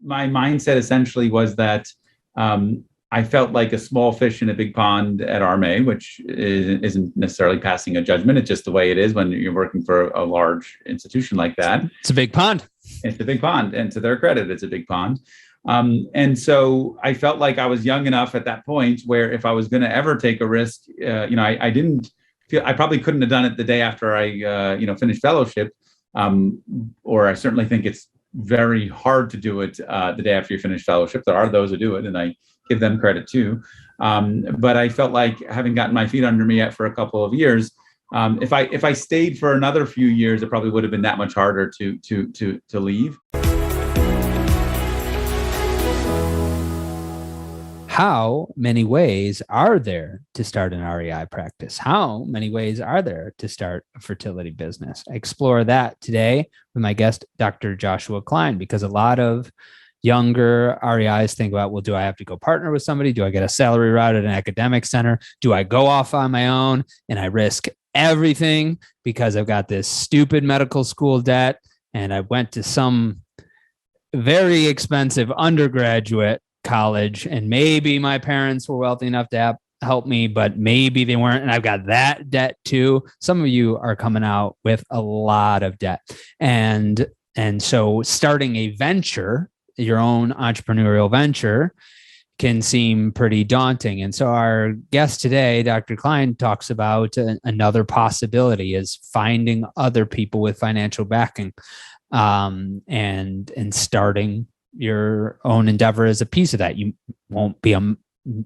my mindset essentially was that I felt like a small fish in a big pond at RMA, which isn't necessarily passing a judgment. It's just the way it is when you're working for a large institution like that. It's a big pond. It's a big pond. And to their credit, it's a big pond. And so I felt like I was young enough at that point where if I was going to ever take a risk, I didn't feel, I probably couldn't have done it the day after I, finished fellowship. Or I certainly think it's very hard to do it the day after you finish fellowship. There are those who do it, and I give them credit too. But I felt like having gotten my feet under me for a couple of years, if I stayed for another few years, it probably would have been that much harder to leave. How many ways are there to start an REI practice? How many ways are there to start a fertility business? I explore that today with my guest, Dr. Joshua Klein, because a lot of younger REIs think about, well, do I have to go partner with somebody? Do I get a salary route at an academic center? Do I go off on my own and I risk everything because I've got this stupid medical school debt and I went to some very expensive undergraduate college and maybe my parents were wealthy enough to help me, but maybe they weren't. And I've got that debt too. Some of you are coming out with a lot of debt. And so starting a venture, your own entrepreneurial venture, can seem pretty daunting. And so our guest today, Dr. Klein, talks about another possibility is finding other people with financial backing and starting your own endeavor as a piece of that. You won't be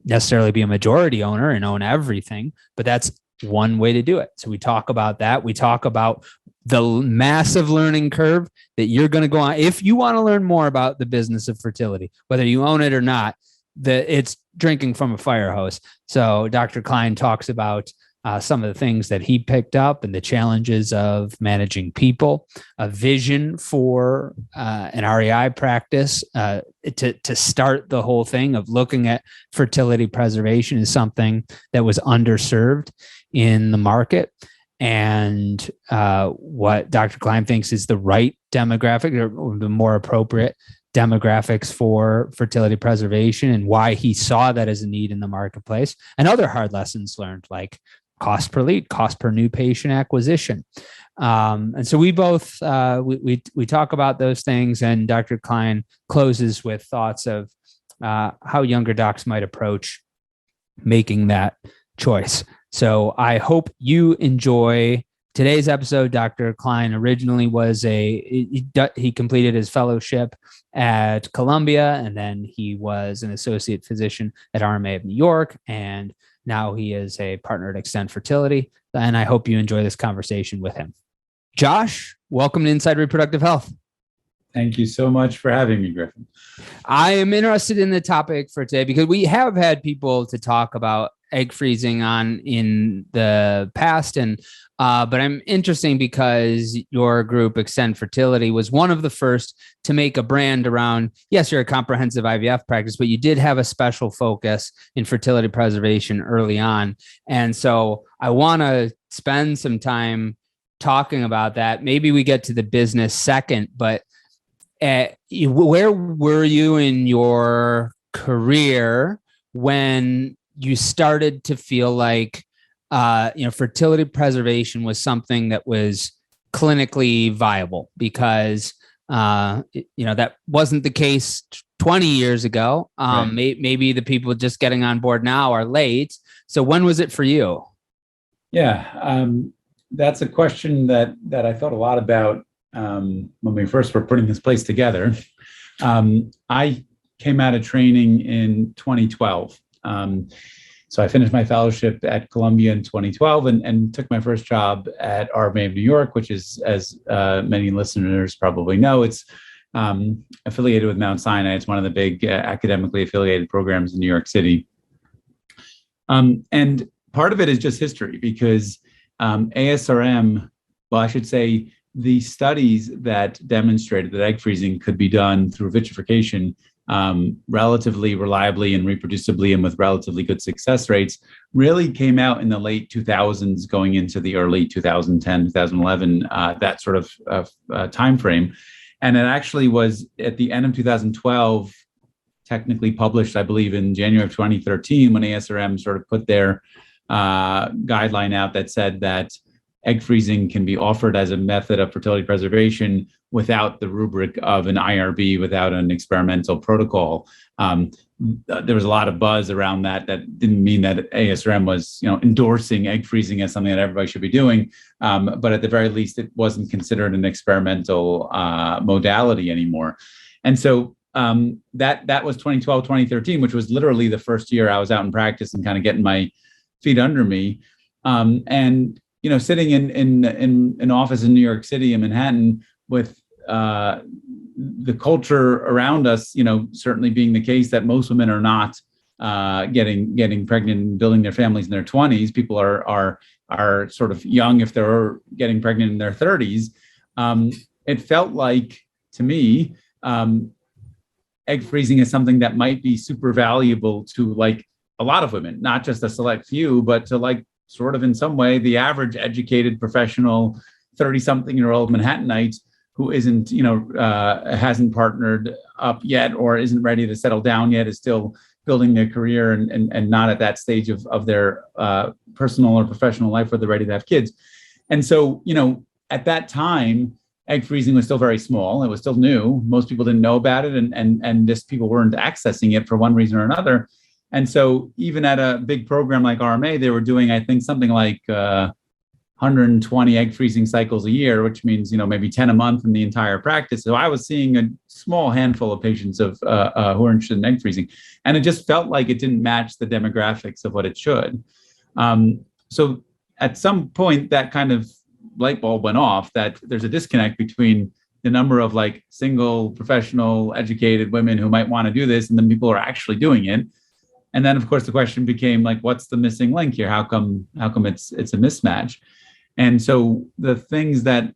necessarily be a majority owner and own everything, but that's one way to do it. So we talk about that. We talk about the massive learning curve that you're going to go on. If you want to learn more about the business of fertility, whether you own it or not, it's drinking from a fire hose. So Dr. Klein talks about some of the things that he picked up and the challenges of managing people, a vision for an REI practice to start the whole thing of looking at fertility preservation is something that was underserved in the market. And what Dr. Klein thinks is the right demographic or the more appropriate demographics for fertility preservation and why he saw that as a need in the marketplace, and other hard lessons learned like cost per lead, cost per new patient acquisition. And so we both, we talk about those things, and Dr. Klein closes with thoughts of how younger docs might approach making that choice. So I hope you enjoy today's episode. Dr. Klein originally was he completed his fellowship at Columbia, and then he was an associate physician at RMA of New York, and now he is a partner at Extend Fertility. And I hope you enjoy this conversation with him. Josh, welcome to Inside Reproductive Health. Thank you so much for having me, Griffin. I am interested in the topic for today because we have had people to talk about egg freezing in the past, but I'm interesting because your group Extend Fertility was one of the first to make a brand around, yes, you're a comprehensive IVF practice, but you did have a special focus in fertility preservation early on. And so I want to spend some time talking about that. Maybe we get to the business second, but where were you in your career when you started to feel like fertility preservation was something that was clinically viable? Because that wasn't the case 20 years ago. Right. Maybe the people just getting on board now are late. So when was it for you? Yeah, that's a question that I thought a lot about when we first were putting this place together. I came out of training in 2012. So I finished my fellowship at Columbia in 2012 and took my first job at RMA of New York, which is, as many listeners probably know, it's affiliated with Mount Sinai. It's one of the big academically affiliated programs in New York City. And part of it is just history because ASRM, well, I should say, the studies that demonstrated that egg freezing could be done through vitrification relatively reliably and reproducibly and with relatively good success rates really came out in the late 2000s going into the early 2010, 2011, that sort of time frame. And it actually was at the end of 2012, technically published, I believe, in January of 2013, when ASRM sort of put their guideline out that said that egg freezing can be offered as a method of fertility preservation without the rubric of an IRB, without an experimental protocol. There was a lot of buzz around that. That didn't mean that ASRM was, endorsing egg freezing as something that everybody should be doing. But at the very least, it wasn't considered an experimental modality anymore. And so that was 2012, 2013, which was literally the first year I was out in practice and kind of getting my feet under me. And sitting in an office in New York City, in Manhattan, with the culture around us, certainly being the case that most women are not getting pregnant and building their families in their 20s. People are sort of young if they're getting pregnant in their 30s. It felt like, to me, egg freezing is something that might be super valuable to like a lot of women, not just a select few, but to like sort of in some way the average educated professional 30-something-year-old Manhattanite who isn't, hasn't partnered up yet or isn't ready to settle down yet, is still building their career and not at that stage of their personal or professional life where they're ready to have kids. And so, at that time, egg freezing was still very small. It was still new. Most people didn't know about it, and just people weren't accessing it for one reason or another. And so even at a big program like RMA, they were doing, I think, something like 120 egg freezing cycles a year, which means, maybe 10 a month in the entire practice. So I was seeing a small handful of patients who are interested in egg freezing. And it just felt like it didn't match the demographics of what it should. So at some point, that kind of light bulb went off, that there's a disconnect between the number of like single professional educated women who might want to do this and then people who are actually doing it. And then, of course, the question became like, what's the missing link here? How come it's a mismatch? And so the things that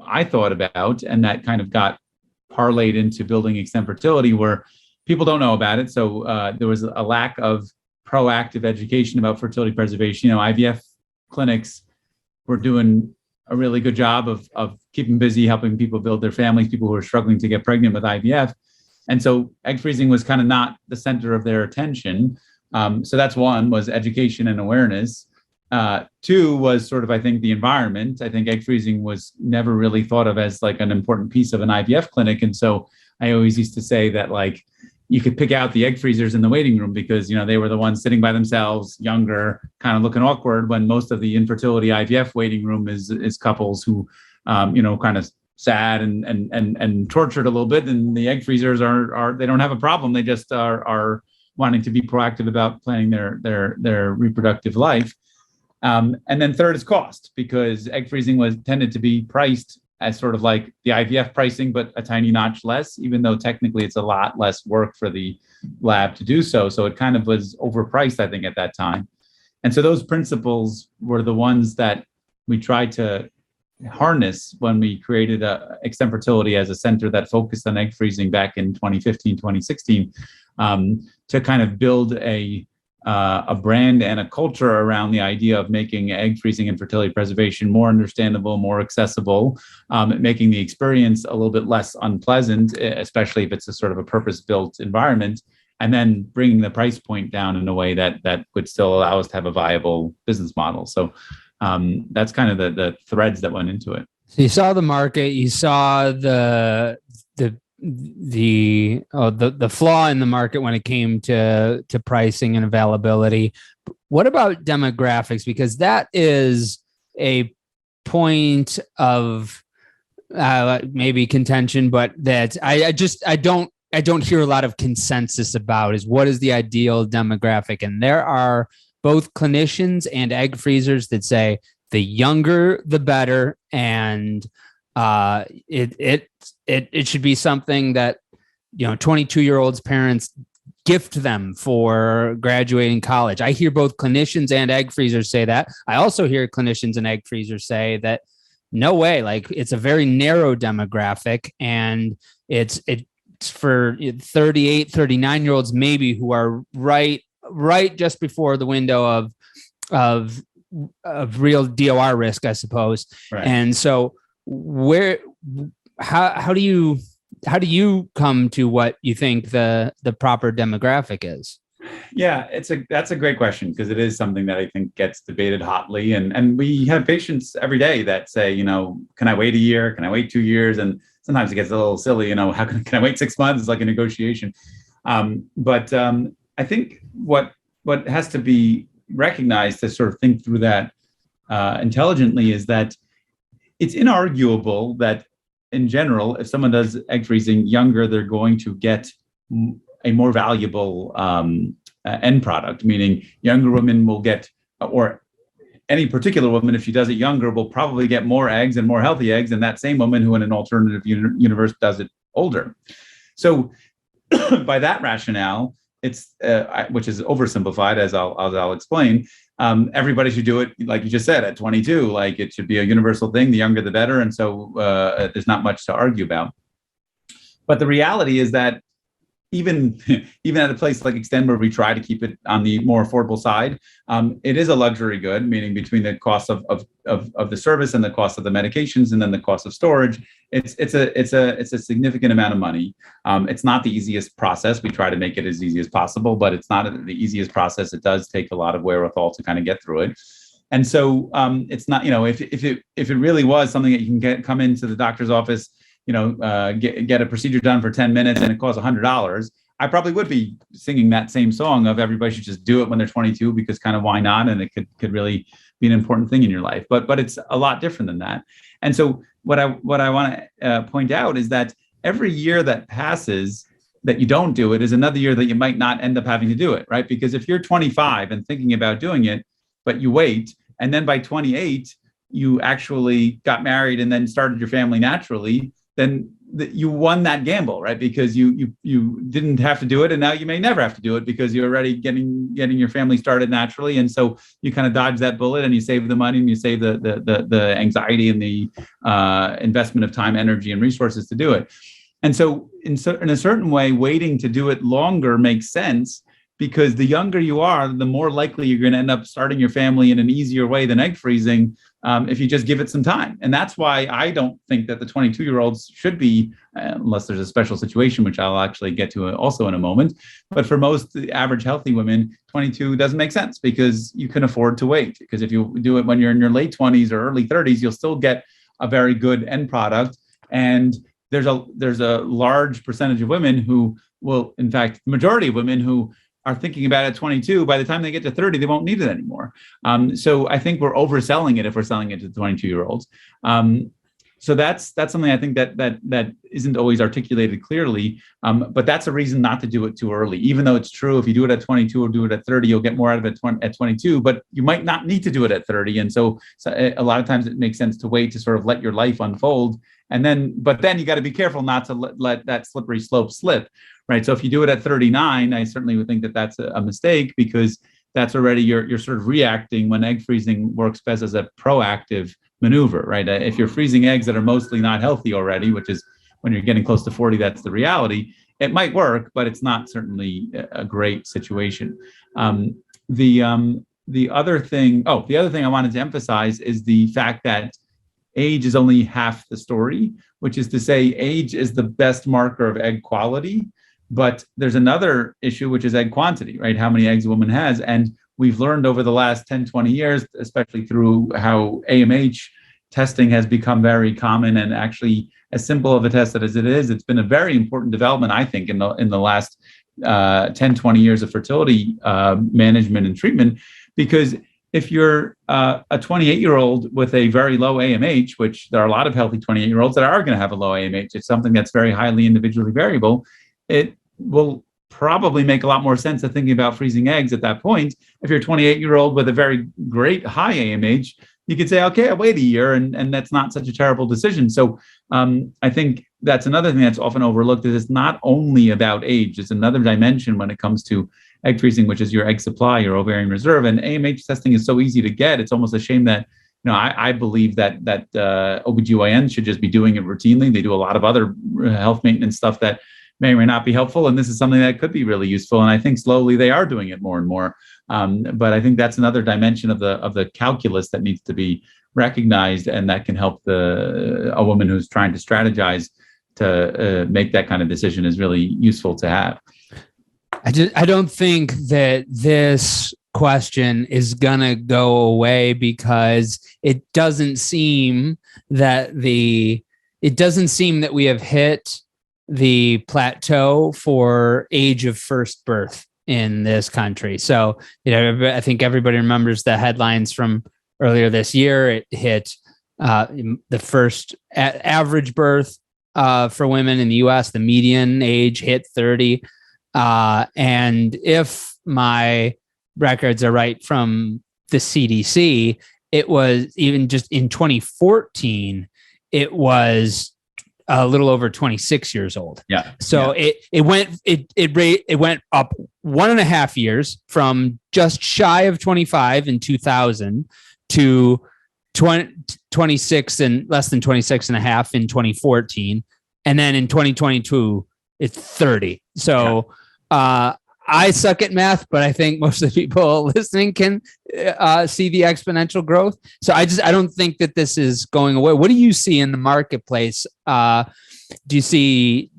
I thought about and that kind of got parlayed into building Extend Fertility were, people don't know about it. So there was a lack of proactive education about fertility preservation. IVF clinics were doing a really good job of keeping busy, helping people build their families, people who are struggling to get pregnant with IVF. And so egg freezing was kind of not the center of their attention. So that's one, was education and awareness. Two was sort of, I think, the environment. I think egg freezing was never really thought of as like an important piece of an IVF clinic. And so I always used to say that like you could pick out the egg freezers in the waiting room because, they were the ones sitting by themselves, younger, kind of looking awkward, when most of the infertility IVF waiting room is couples who, kind of sad and tortured a little bit. And the egg freezers are they don't have a problem. They just are wanting to be proactive about planning their reproductive life. And then third is cost, because egg freezing tended to be priced as sort of like the IVF pricing, but a tiny notch less, even though technically it's a lot less work for the lab to do so. So it kind of was overpriced, I think, at that time. And so those principles were the ones that we tried to harness when we created Extend Fertility as a center that focused on egg freezing back in 2015, 2016, to kind of build a brand and a culture around the idea of making egg freezing and fertility preservation more understandable, more accessible, making the experience a little bit less unpleasant, especially if it's a sort of a purpose-built environment, and then bringing the price point down in a way that would still allow us to have a viable business model. So that's kind of the threads that went into it. So you saw the market, you saw the flaw in the market when it came to pricing and availability. What about demographics? Because that is a point of maybe contention, but that I don't hear a lot of consensus about, is what is the ideal demographic. And there are both clinicians and egg freezers that say the younger the better, and it should be something that 22-year-olds parents gift them for graduating college. I hear both clinicians and egg freezers say that. I also hear clinicians and egg freezers say that no way, like it's a very narrow demographic, and it's for 38, 39-year-olds maybe, who are right just before the window of real DOR risk, I suppose. Right. And so how do you come to what you think the proper demographic is? Yeah, that's a great question, because it is something that I think gets debated hotly, and we have patients every day that say, can I wait a year? Can I wait 2 years? And sometimes it gets a little silly, how can I wait 6 months? It's like a negotiation. But I think what has to be recognized to sort of think through that intelligently is that it's inarguable that in general, if someone does egg freezing younger, they're going to get a more valuable end product, meaning younger women will get, or any particular woman, if she does it younger, will probably get more eggs and more healthy eggs than that same woman who in an alternative universe does it older. So by that rationale, it's which is oversimplified, as I'll explain. Everybody should do it, like you just said, at 22. Like, it should be a universal thing. The younger, the better. And so there's not much to argue about. But the reality is that even at a place like Extend, where we try to keep it on the more affordable side, it is a luxury good, meaning between the cost of the service and the cost of the medications and then the cost of storage, it's a significant amount of money. It's not the easiest process. We try to make it as easy as possible, but it's not the easiest process. It does take a lot of wherewithal to kind of get through it. And so it's not, if it really was something that you can come into the doctor's office, get a procedure done for 10 minutes and it costs $100, I probably would be singing that same song of everybody should just do it when they're 22, because kind of why not? And it could really be an important thing in your life. But it's a lot different than that. And so what I want to point out is that every year that passes that you don't do it is another year that you might not end up having to do it, right? Because if you're 25 and thinking about doing it, but you wait, and then by 28, you actually got married and then started your family naturally, then you won that gamble, right? Because you didn't have to do it, and now you may never have to do it because you're already getting your family started naturally, and so you kind of dodge that bullet, and you save the money, and you save the anxiety and the investment of time, energy, and resources to do it. And so in a certain way, waiting to do it longer makes sense, because the younger you are, the more likely you're going to end up starting your family in an easier way than egg freezing, if you just give it some time. And that's why I don't think that the 22-year-olds should be, unless there's a special situation, which I'll actually get to also in a moment. But for most average healthy women, 22 doesn't make sense, because you can afford to wait. Because if you do it when you're in your late 20s or early 30s, you'll still get a very good end product. And there's a large percentage of women who will, in fact, the majority of women who are thinking about it at 22, by the time they get to 30, they won't need it anymore. So I think we're overselling it if we're selling it to 22-year-olds. So that's something I think that isn't always articulated clearly, but that's a reason not to do it too early. Even though it's true, if you do it at 22 or do it at 30, you'll get more out of it at 22, but you might not need to do it at 30. And so a lot of times it makes sense to wait to sort of let your life unfold. But then you got to be careful not to let that slippery slope slip, right? So if you do it at 39, I certainly would think that that's a mistake, because that's already you're sort of reacting, when egg freezing works best as a proactive maneuver, right? If you're freezing eggs that are mostly not healthy already, which is when you're getting close to 40, that's the reality. It might work, but it's not certainly a great situation. The other thing I wanted to emphasize is the fact that age is only half the story, which is to say age is the best marker of egg quality. But there's another issue, which is egg quantity, right? How many eggs a woman has. And we've learned over the last 10, 20 years, especially through how AMH testing has become very common, and actually as simple of a test as it is, it's been a very important development, I think, in the last 10, 20 years of fertility management and treatment. Because if you're a 28-year-old with a very low AMH, which there are a lot of healthy 28-year-olds that are going to have a low AMH, it's something that's very highly individually variable. It will probably make a lot more sense of thinking about freezing eggs at that point. If you're a 28-year-old with a very great high AMH, you could say, okay, I'll wait a year, and that's not such a terrible decision. So I think that's another thing that's often overlooked, is it's not only about age. It's another dimension when it comes to egg freezing, which is your egg supply, your ovarian reserve. And AMH testing is so easy to get. It's almost a shame that, I believe that OBGYNs should just be doing it routinely. They do a lot of other health maintenance stuff that may or may not be helpful. And this is something that could be really useful. And I think slowly they are doing it more and more. But I think that's another dimension of the calculus that needs to be recognized, and that can help a woman who's trying to strategize to make that kind of decision is really useful to have. I don't think that this question is gonna go away, because it doesn't seem that we have hit the plateau for age of first birth in this country. So, I think everybody remembers the headlines from earlier this year. It hit the first average birth for women in the U.S. The median age hit 30. And if my records are right from the CDC, it was even just in 2014, it was a little over 26 years old. Yeah. So it went up 1.5 years, from just shy of 25 in 2000 to 26 and less than 26 and a half in 2014. And then in 2022, it's 30. So, I suck at math, but I think most of the people listening can see the exponential growth. So I don't think that this is going away. What do you see in the marketplace? Do you see,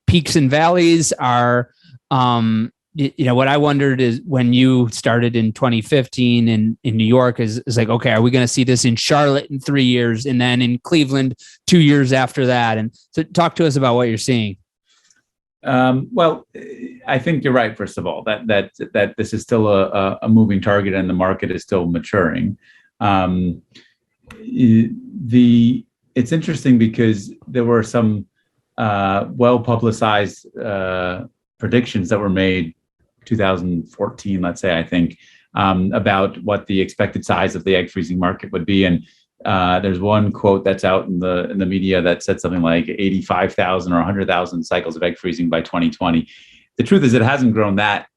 peaks and valleys? What I wondered is, when you started in 2015 in New York, is like, okay, are we going to see this in Charlotte in 3 years, and then in Cleveland 2 years after that? And so talk to us about what you're seeing. Well, I think you're right. First of all, that this is still a moving target, and the market is still maturing. It's interesting because there were some well-publicized predictions that were made 2014, let's say, I think, about what the expected size of the egg freezing market would be. And there's one quote that's out in the media that said something like 85,000 or 100,000 cycles of egg freezing by 2020. The truth is, it hasn't grown that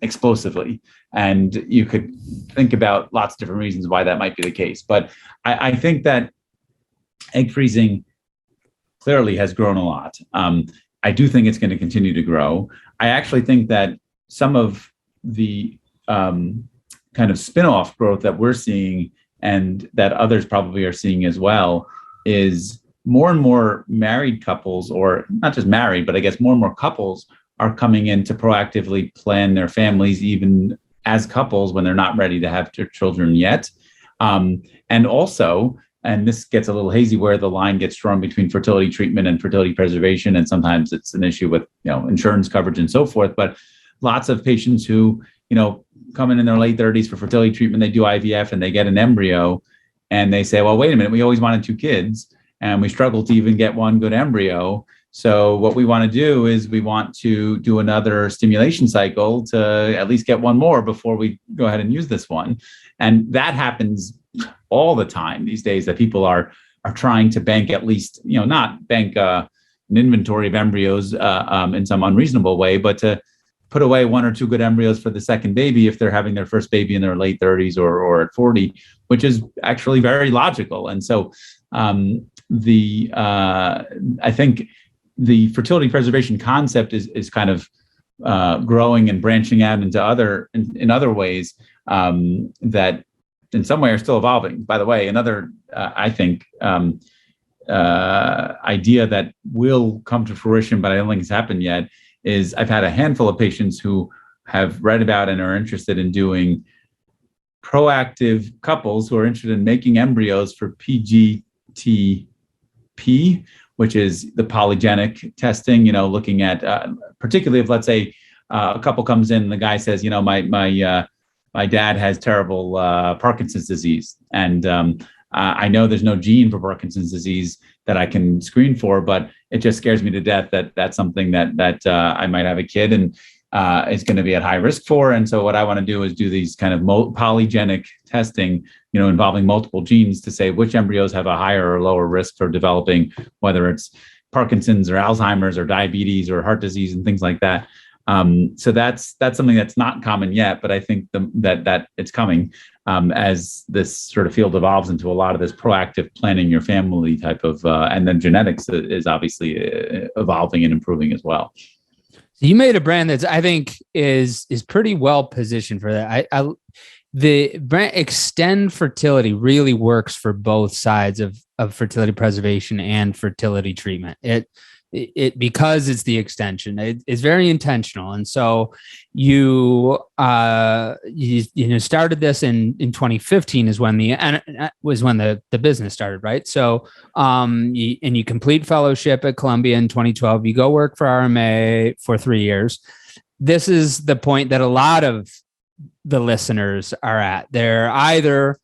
explosively, and you could think about lots of different reasons why that might be the case. But I think that egg freezing clearly has grown a lot. I do think it's going to continue to grow. I actually think that some of the kind of spin-off growth that we're seeing, and that others probably are seeing as well, is more and more married couples, or not just married, but I guess more and more couples are coming in to proactively plan their families, even as couples, when they're not ready to have children yet. And also, and this gets a little hazy where the line gets drawn between fertility treatment and fertility preservation, and sometimes it's an issue with insurance coverage and so forth. But lots of patients who come in their late 30s for fertility treatment, they do IVF and they get an embryo, and they say, well, wait a minute, we always wanted 2 kids and we struggled to even get one good embryo. So what we want to do is we want to do another stimulation cycle to at least get one more before we go ahead and use this one. And that happens all the time these days, that people are trying to bank at least, not bank an inventory of embryos in some unreasonable way, but to put away 1 or 2 good embryos for the second baby if they're having their first baby in their late 30s or at 40, which is actually very logical. And so I think the fertility preservation concept is kind of growing and branching out into other ways that in some way are still evolving. By the way, another I think idea that will come to fruition, but I don't think it's happened yet, is I've had a handful of patients who have read about and are interested in doing proactive couples who are interested in making embryos for PGTP, which is the polygenic testing, looking at, particularly if, let's say, a couple comes in and the guy says, my dad has terrible Parkinson's disease. And I know there's no gene for Parkinson's disease that I can screen for, but it just scares me to death that that's something that I might have a kid and is going to be at high risk for. And so what I want to do is do these kind of polygenic testing, involving multiple genes, to say which embryos have a higher or lower risk for developing, whether it's Parkinson's or Alzheimer's or diabetes or heart disease and things like that. So that's something that's not common yet, but I think that it's coming as this sort of field evolves into a lot of this proactive planning your family type of, and then genetics is obviously evolving and improving as well. So you made a brand that's, I think, is pretty well positioned for that. The brand Extend Fertility really works for both sides of fertility preservation and fertility treatment. It because it's the extension, it's very intentional. And so you started this in 2015 is when the business started, right? So you complete fellowship at Columbia in 2012. You go work for RMA for 3 years. This is the point that a lot of the listeners are at. They're either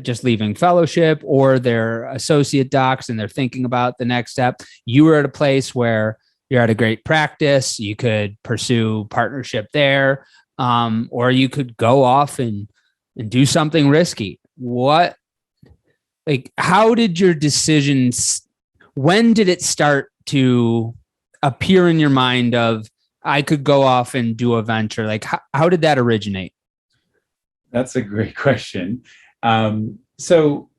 just leaving fellowship or they're associate docs and they're thinking about the next step. You were at a place where you're at a great practice. You could pursue partnership there, or you could go off and do something risky. How did your decisions, when did it start to appear in your mind of, I could go off and do a venture? Like, how did that originate? That's a great question. So,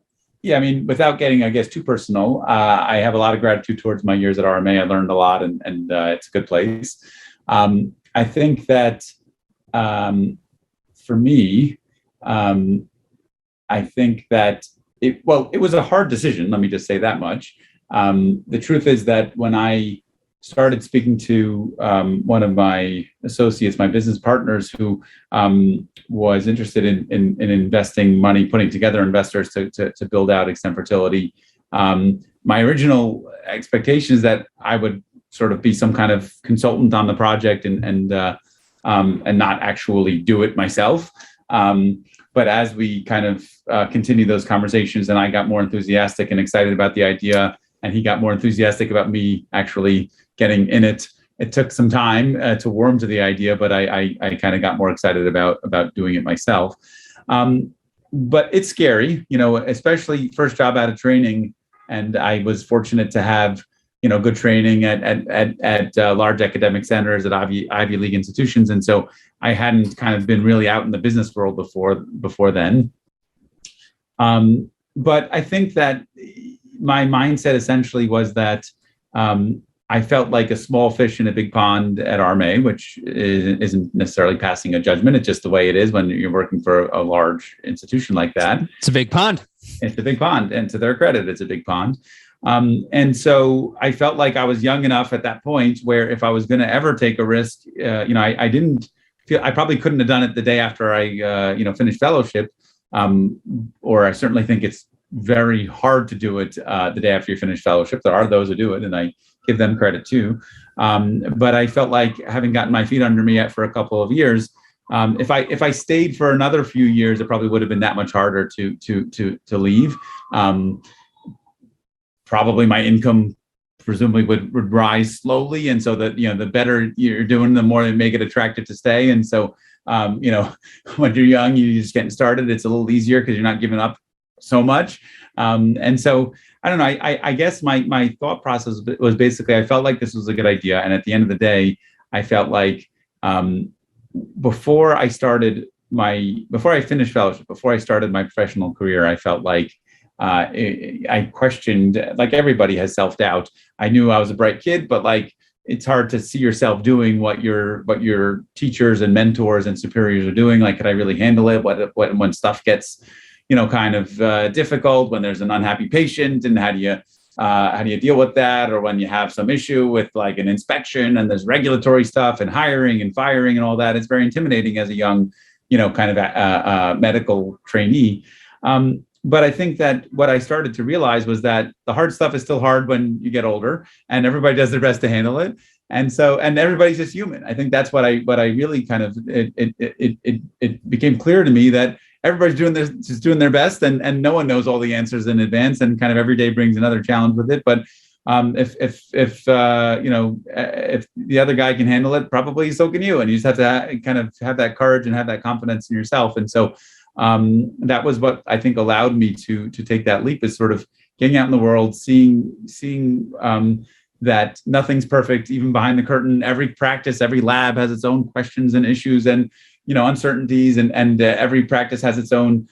yeah, I mean, without getting, I guess, too personal, I have a lot of gratitude towards my years at RMA. I learned a lot, and it's a good place. I think that for me, I think that it was a hard decision. Let me just say that much. The truth is that when I started speaking to one of my associates, my business partners, who was interested in investing money, putting together investors to build out Extend Fertility. My original expectation is that I would sort of be some kind of consultant on the project and not actually do it myself. But as we kind of continued those conversations, and I got more enthusiastic and excited about the idea, and he got more enthusiastic about me actually getting in it. It took some time to warm to the idea, but I kind of got more excited about doing it myself. But it's scary, especially first job out of training. And I was fortunate to have, good training at large academic centers, at Ivy League institutions. And so I hadn't kind of been really out in the business world before then. But I think that my mindset essentially was that I felt like a small fish in a big pond at RMA, which isn't necessarily passing a judgment. It's just the way it is when you're working for a large institution like that. It's a big pond. It's a big pond. And to their credit, it's a big pond. And so I felt like I was young enough at that point where if I was going to ever take a risk, I didn't feel, I probably couldn't have done it the day after I, finished fellowship. Or I certainly think it's very hard to do it the day after you finish fellowship. There are those who do it, and I give them credit too. But I felt like having gotten my feet under me for a couple of years, if I stayed for another few years, it probably would have been that much harder to leave. Probably my income presumably would rise slowly, and so that the better you're doing, the more it make it attractive to stay. And so when you're young, you're just getting started. It's a little easier because you're not giving up so much. And so I don't know. I guess my thought process was basically I felt like this was a good idea, and at the end of the day, I felt like before I finished fellowship, before I started my professional career, I felt like I questioned, like everybody has self-doubt. I knew I was a bright kid, but like it's hard to see yourself doing what your teachers and mentors and superiors are doing. Like, could I really handle it? What when stuff gets kind of difficult, when there's an unhappy patient, and how do you deal with that? Or when you have some issue with like an inspection and there's regulatory stuff and hiring and firing and all that, it's very intimidating as a young, kind of medical trainee. But I think that what I started to realize was that the hard stuff is still hard when you get older, and everybody does their best to handle it. And everybody's just human. I think that's what I really kind of, it became clear to me that everybody's doing their best, and no one knows all the answers in advance, and kind of every day brings another challenge with it. But if the other guy can handle it, probably so can you. And you just have to kind of have that courage and have that confidence in yourself. And so that was what I think allowed me to take that leap, is sort of getting out in the world, seeing that nothing's perfect, even behind the curtain. Every practice, every lab has its own questions and issues and, uncertainties, and every practice has its own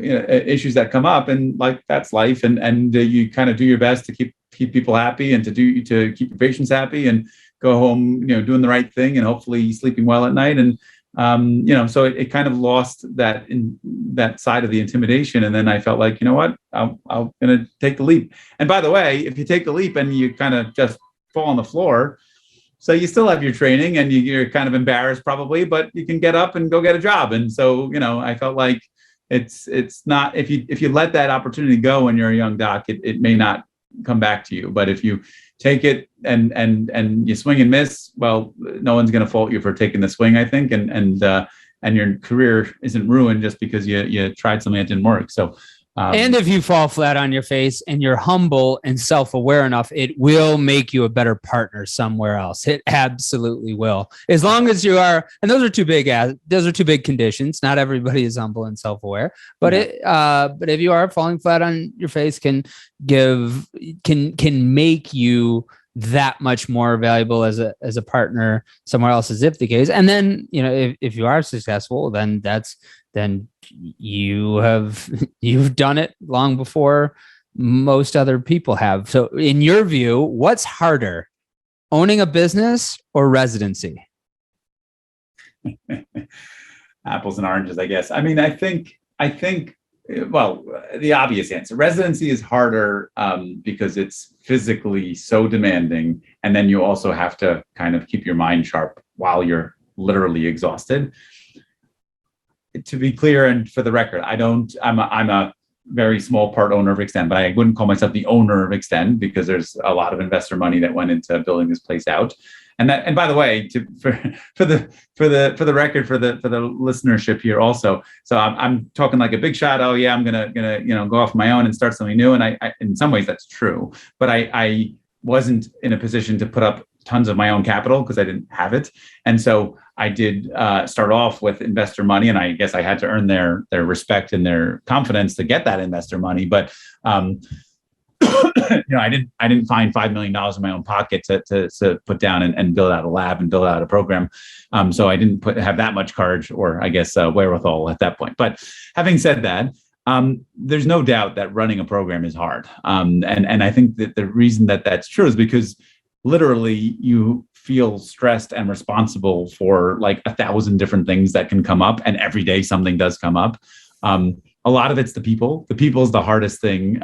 issues that come up, and like that's life. And you kind of do your best to keep people happy and to keep your patients happy and go home, doing the right thing and hopefully sleeping well at night. And so it kind of lost that side of the intimidation. And then I felt like, what, I'm going to take the leap. And by the way, if you take the leap and you kind of just fall on the floor, so you still have your training and you're kind of embarrassed probably, but you can get up and go get a job. And so, I felt like it's not, if you let that opportunity go when you're a young doc, it may not come back to you. But if you take it and you swing and miss, well, no one's going to fault you for taking the swing, I think. And your career isn't ruined just because you tried something that didn't work. So, and if you fall flat on your face and you're humble and self-aware enough, it will make you a better partner somewhere else. It absolutely will. As long as you are, and those are two big conditions. Not everybody is humble and self-aware, but but if you are, falling flat on your face can make you that much more valuable as a partner somewhere else, as if the case. And then, if you are successful, then you've done it long before most other people have. So in your view, what's harder, owning a business or residency? Apples and oranges, I guess. I mean, I think, well, the obvious answer, residency is harder because it's physically so demanding. And then you also have to kind of keep your mind sharp while you're literally exhausted. To be clear, and for the record, I'm a very small part owner of Extend, but I wouldn't call myself the owner of Extend because there's a lot of investor money that went into building this place out. And by the way, for the record, for the listenership here also, so I'm talking like a big shot. Oh yeah, I'm gonna go off my own and start something new. And I in some ways that's true, but I wasn't in a position to put up tons of my own capital because I didn't have it. And so I did start off with investor money, and I guess I had to earn their respect and their confidence to get that investor money. But I didn't find $5 million in my own pocket to put down and build out a lab and build out a program. So I didn't have that much courage or I guess wherewithal at that point. But having said that, there's no doubt that running a program is hard. And I think that the reason that that's true is because literally you feel stressed and responsible for like 1,000 different things that can come up, and every day something does come up. A lot of it's the people. The people is the hardest thing.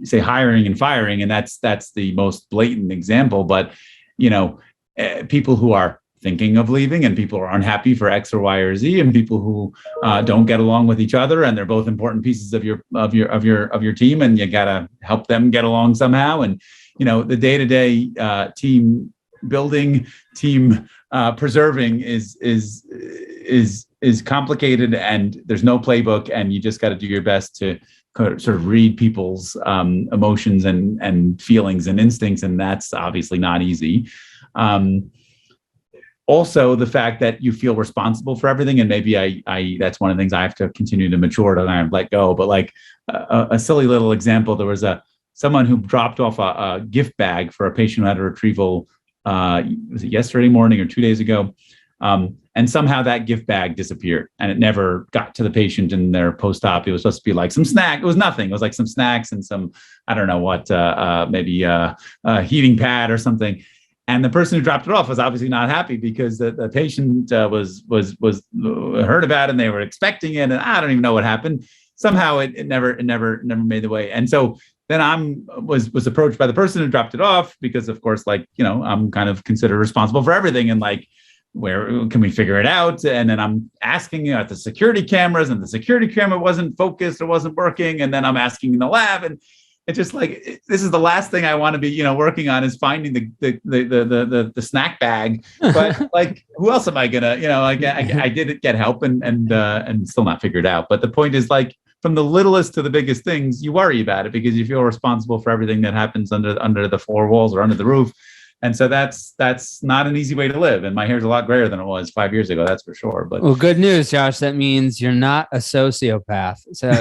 Say hiring and firing, and that's the most blatant example. But people who are thinking of leaving, and people who are unhappy for X or Y or Z, and people who don't get along with each other, and they're both important pieces of your team, and you gotta help them get along somehow. And the day-to-day team building, team preserving is complicated, and there's no playbook, and you just got to do your best to sort of read people's emotions and feelings and instincts, and that's obviously not easy. Also, the fact that you feel responsible for everything, and maybe I that's one of the things I have to continue to mature to kind of let go. But like a silly little example, there was someone who dropped off a gift bag for a patient who had a retrieval. Was it yesterday morning or 2 days ago? And somehow that gift bag disappeared, and it never got to the patient in their post-op. It was supposed to be like some snack. It was nothing. It was like some snacks and some, I don't know what, maybe a heating pad or something. And the person who dropped it off was obviously not happy because the patient was heard about it and they were expecting it. And I don't even know what happened. Somehow it never made the way. And so then was approached by the person who dropped it off because, of course, I'm kind of considered responsible for everything, and like, where can we figure it out? And then I'm asking at the security cameras, and the security camera wasn't focused or wasn't working. And then I'm asking in the lab, and it's just like, this is the last thing I want to be, working on is finding the snack bag. But like, who else am I gonna, I did get help and still not figured out. But the point is, like, from the littlest to the biggest things, you worry about it because you feel responsible for everything that happens under the four walls or under the roof. And so that's not an easy way to live. And my hair's a lot grayer than it was 5 years ago. That's for sure. But well, good news, Josh. That means you're not a sociopath. So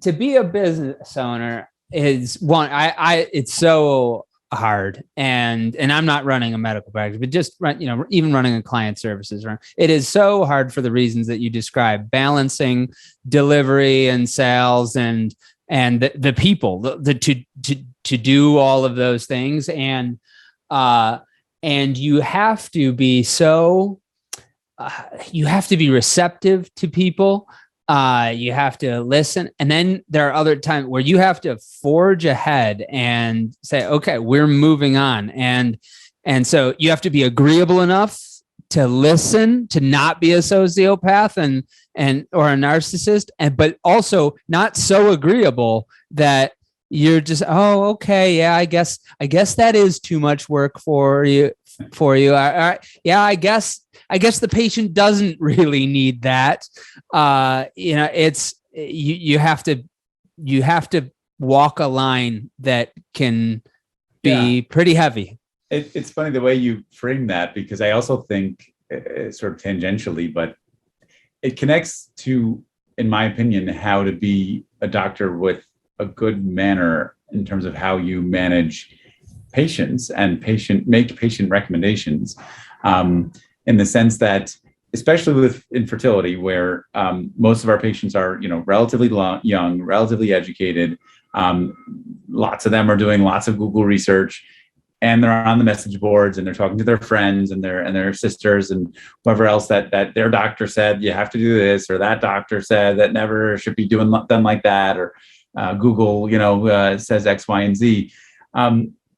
to be a business owner, is one, it's so hard, and I'm not running a medical practice, but just even running a client services, it is so hard for the reasons that you described, balancing delivery and sales and the people to do all of those things. And you have to be you have to be receptive to people. You have to listen. And then there are other times where you have to forge ahead and say, okay, we're moving on. And so you have to be agreeable enough to listen, to not be a sociopath or a narcissist, but also not so agreeable that you're just, oh, okay, yeah, I guess that is too much work for you. Yeah, I guess the patient doesn't really need that. It's you have to walk a line that can be pretty heavy. It's funny the way you frame that, because I also think sort of tangentially, but it connects to, in my opinion, how to be a doctor with a good manner in terms of how you manage patients and make patient recommendations, in the sense that, especially with infertility, where most of our patients are, relatively young, relatively educated, lots of them are doing lots of Google research, and they're on the message boards, and they're talking to their friends and their sisters and whoever else that their doctor said you have to do this, or that doctor said that never should be done like that, or Google, says X, Y, and Z.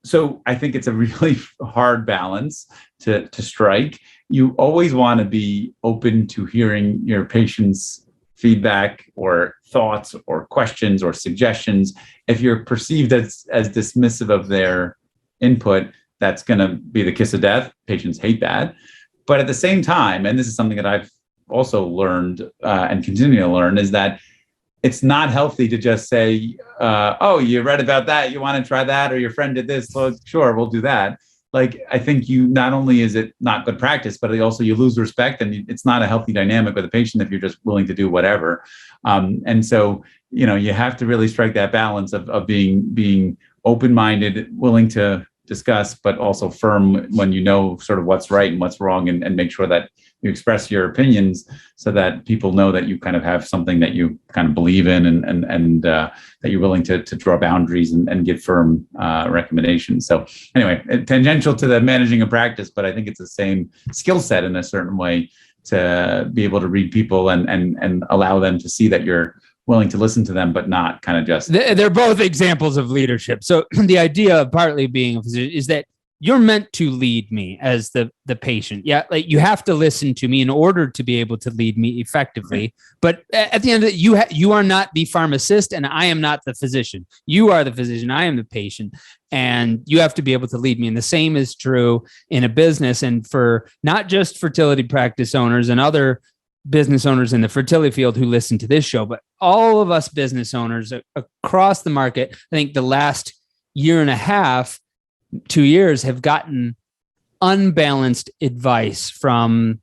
So I think it's a really hard balance to strike. You always want to be open to hearing your patients' feedback or thoughts or questions or suggestions. If you're perceived as dismissive of their input, that's going to be the kiss of death. Patients hate that. But at the same time, and this is something that I've also learned and continue to learn, is that it's not healthy to just say, oh, you read about that, you want to try that, or your friend did this, so sure, we'll do that. Like, I think not only is it not good practice, but also you lose respect, and it's not a healthy dynamic with a patient if you're just willing to do whatever. And so, you have to really strike that balance of being open-minded, willing to discuss, but also firm when you know sort of what's right and what's wrong, and make sure that you express your opinions so that people know that you kind of have something that you kind of believe in, and that you're willing to draw boundaries and give firm recommendations. So anyway, tangential to the managing a practice, but I think it's the same skill set in a certain way, to be able to read people and allow them to see that you're willing to listen to them, but not kind of just. They're both examples of leadership. So the idea of partly being a physician is that you're meant to lead me as the patient. Yeah, like you have to listen to me in order to be able to lead me effectively. But at the end of it, you are not the pharmacist, and I am not the physician. You are the physician. I am the patient, and you have to be able to lead me. And the same is true in a business, and for not just fertility practice owners and other business owners in the fertility field who listen to this show, but all of us business owners across the market. I think the last year and a half, 2 years, have gotten unbalanced advice from,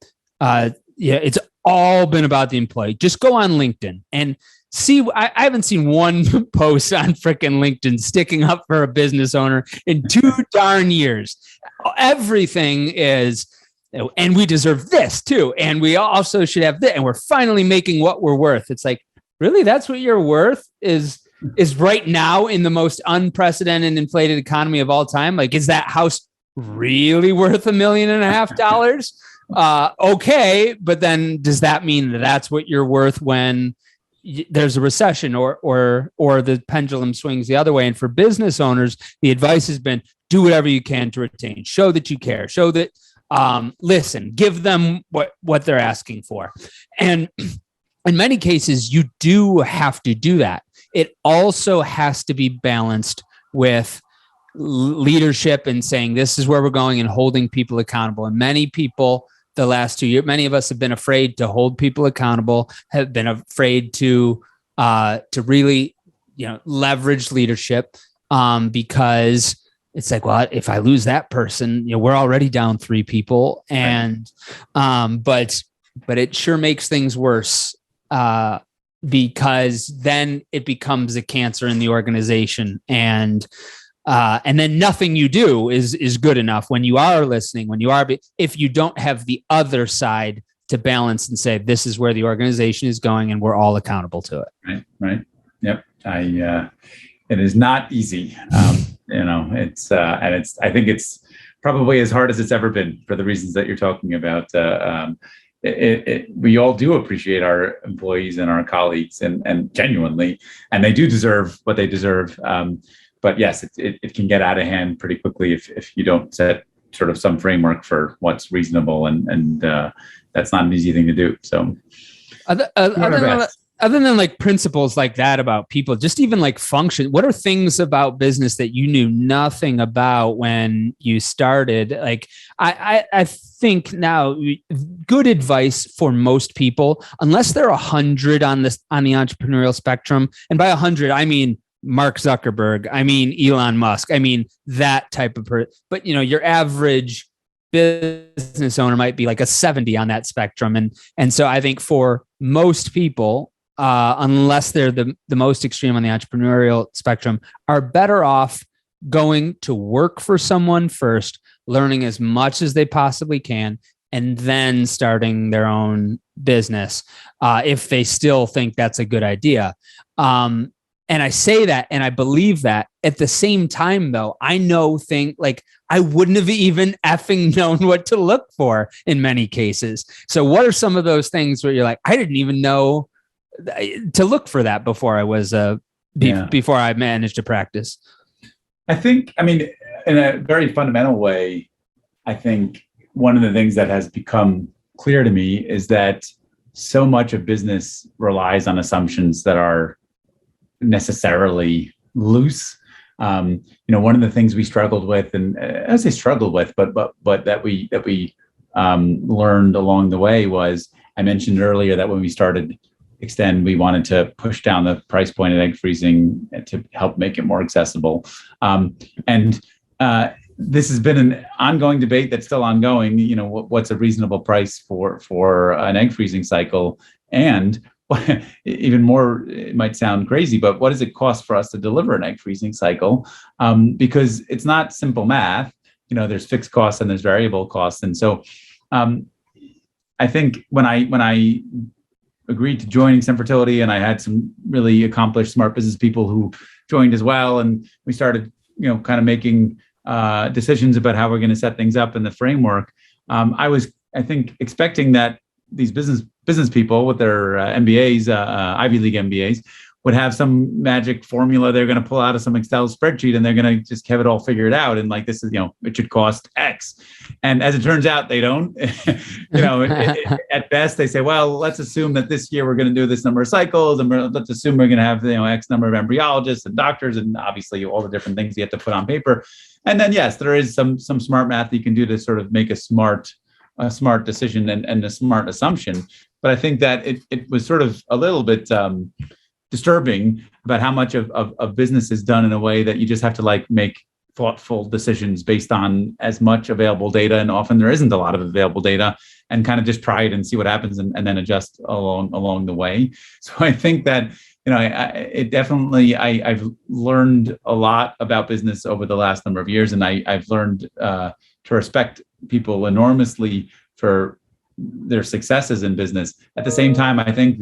it's all been about the employee. Just go on LinkedIn and see. I haven't seen one post on frickin' LinkedIn sticking up for a business owner in 2 darn years. Everything is, and we deserve this too, and we also should have this, and we're finally making what we're worth. It's like, really, that's what you're worth is right now in the most unprecedented and inflated economy of all time? Like, is that house really worth $1.5 million? Okay, but then does that mean that that's what you're worth when there's a recession or the pendulum swings the other way? And for business owners, the advice has been, do whatever you can to retain, show that you care, show that, listen, give them what they're asking for. And in many cases, you do have to do that. It also has to be balanced with leadership and saying, this is where we're going, and holding people accountable. And many people the last 2 years, many of us have been afraid to hold people accountable, have been afraid to really, leverage leadership, because it's like, well, if I lose that person, we're already down 3 people. And, but it sure makes things worse, because then it becomes a cancer in the organization, and then nothing you do is good enough when you are listening, if you don't have the other side to balance and say, this is where the organization is going and we're all accountable to it. Right. Yep. It is not easy. I think it's probably as hard as it's ever been for the reasons that you're talking about. We all do appreciate our employees and our colleagues and genuinely, and they do deserve what they deserve. But yes, it can get out of hand pretty quickly if you don't set sort of some framework for what's reasonable, and that's not an easy thing to do. So other than like principles like that about people, just even like function, what are things about business that you knew nothing about when you started? Like I think now good advice for most people, unless they're 100 on the entrepreneurial spectrum, and by 100 I mean Mark Zuckerberg, I mean Elon Musk, I mean that type of person. But your average business owner might be like a 70 on that spectrum, and so I think for most people, unless they're the most extreme on the entrepreneurial spectrum, are better off going to work for someone first, learning as much as they possibly can, and then starting their own business if they still think that's a good idea. And I say that, and I believe that. At the same time, though, I know I wouldn't have even effing known what to look for in many cases. So what are some of those things where you're like, I didn't even know to look for that before before I managed to practice? I think, in a very fundamental way, I think one of the things that has become clear to me is that so much of business relies on assumptions that are necessarily loose. One of the things we struggled with, and I say struggled with, but that we learned along the way was, I mentioned earlier that when we started Extend, we wanted to push down the price point of egg freezing to help make it more accessible. This has been an ongoing debate that's still ongoing. What's a reasonable price for an egg freezing cycle? And even more, it might sound crazy, but what does it cost for us to deliver an egg freezing cycle? Because it's not simple math. There's fixed costs and there's variable costs. And so I think when I agreed to join Extend Fertility, and I had some really accomplished smart business people who joined as well, and we started kind of making decisions about how we're going to set things up in the framework. I was, I think, expecting that these business people with their MBAs, Ivy League MBAs, would have some magic formula they're going to pull out of some Excel spreadsheet, and they're going to just have it all figured out. And like, this is, it should cost X. And as it turns out, they don't. At best, they say, well, let's assume that this year we're going to do this number of cycles, and let's assume we're going to have X number of embryologists and doctors, and obviously all the different things you have to put on paper. And then yes, there is some smart math you can do to sort of make a smart decision and a smart assumption. But I think that it was sort of a little bit disturbing about how much of business is done in a way that you just have to make thoughtful decisions based on as much available data, and often there isn't a lot of available data, and kind of just try it and see what happens, and then adjust along the way. So I think that I've learned a lot about business over the last number of years, and I've learned to respect people enormously for their successes in business. At the same time, I think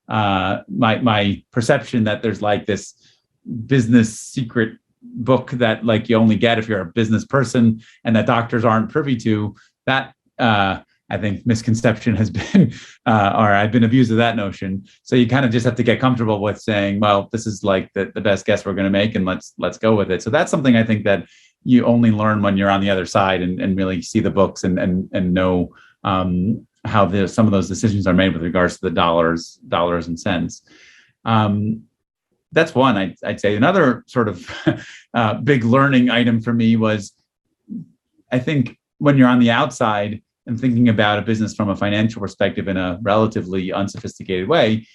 my perception that there's this business secret book that you only get if you're a business person, and that doctors aren't privy to, that I think misconception has been, or I've been abused of that notion. So you kind of just have to get comfortable with saying, well, this is the best guess we're going to make, and let's go with it. So that's something I think that you only learn when you're on the other side and really see the books and know how some of those decisions are made with regards to the dollars and cents. That's one. I'd say another sort of big learning item for me was, I think when you're on the outside and thinking about a business from a financial perspective in a relatively unsophisticated way,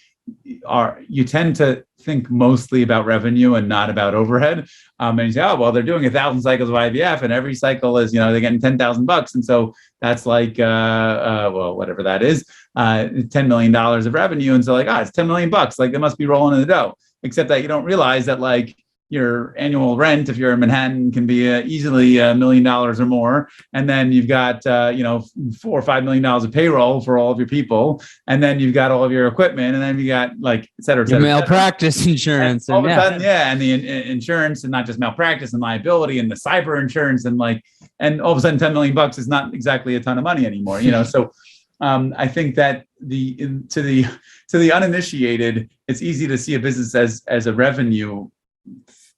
you tend to think mostly about revenue and not about overhead. And you say, oh, well, they're doing 1,000 cycles of IVF, and every cycle is, they're getting $10,000, and so that's like, well, whatever that is, $10 million of revenue, and so like, it's $10 million, like they must be rolling in the dough. Except that you don't realize that like your annual rent, if you're in Manhattan, can be easily $1 million or more. And then you've got, $4 or $5 million of payroll for all of your people. And then you've got all of your equipment. And then you got like, et cetera, et cetera. Malpractice insurance. And all of a sudden, and the insurance, and not just malpractice and liability and the cyber insurance. And all of a sudden $10 million is not exactly a ton of money anymore, So I think that to the uninitiated, it's easy to see a business as a revenue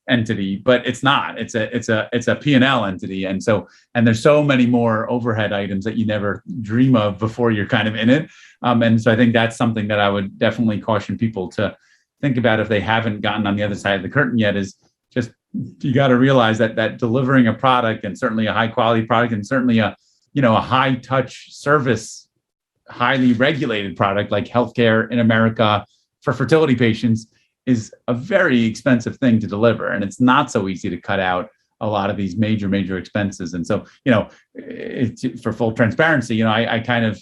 entity, but it's not. It's a P&L entity, and there's so many more overhead items that you never dream of before you're kind of in it. And so I think that's something that I would definitely caution people to think about if they haven't gotten on the other side of the curtain yet. Is just you got to realize that delivering a product, and certainly a high quality product, and certainly a high touch service, highly regulated product like healthcare in America for fertility patients, is a very expensive thing to deliver. And it's not so easy to cut out a lot of these major expenses. And so, for full transparency, I kind of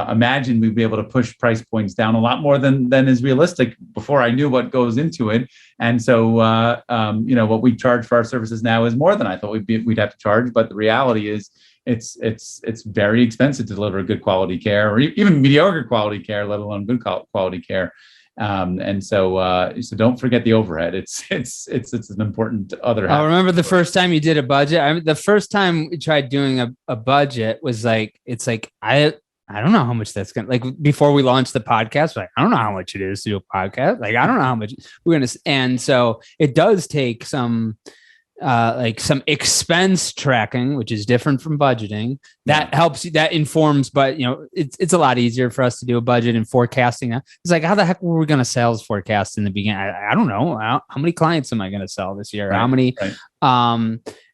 imagined we'd be able to push price points down a lot more than is realistic before I knew what goes into it. And so, what we charge for our services now is more than I thought we'd have to charge. But the reality is it's very expensive to deliver good quality care, or even mediocre quality care, let alone good quality care. And so don't forget the overhead. It's an important other. I remember the first time you did a budget. The first time we tried doing a budget was like, it's like, I don't know how much that's going to, like, before we launched the podcast, like, I don't know how much it is to do a podcast. Like, I don't know how much we're going to, and so it does take some expense tracking, which is different from budgeting. That helps you, that informs, but it's a lot easier for us to do a budget and forecasting. It's like, how the heck were we going to sales forecast in the beginning? I don't know. How many clients am I going to sell this year? Right, how many? Right.